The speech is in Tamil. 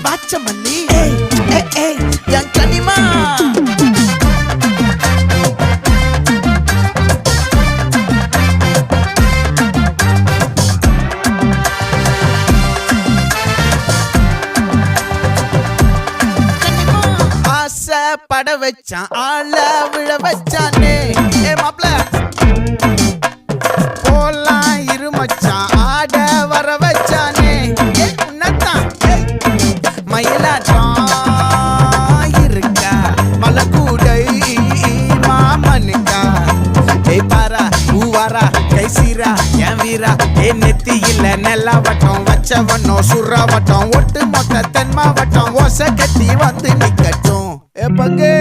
வாச்சமல்லி என் கனிமா பட வச்சான் ஆள விழ வச்சானே மாப்ள போலாம் இருமச்சான் ஆட வர வச்சானே உன்னத்தான் மயிலாட்டம் இருக்கா மலக்கூடை மாமனுக்கா பாரா பூவாரா கைசீரா என் வீரா நெத்தி இல்ல நெல்லா வட்டம் வச்சவனோ சுறா வட்டம் ஒட்டு மொத்த தென் மாவட்டம் ஓசை கட்டி வந்து நிக்கட்டும் பங்கே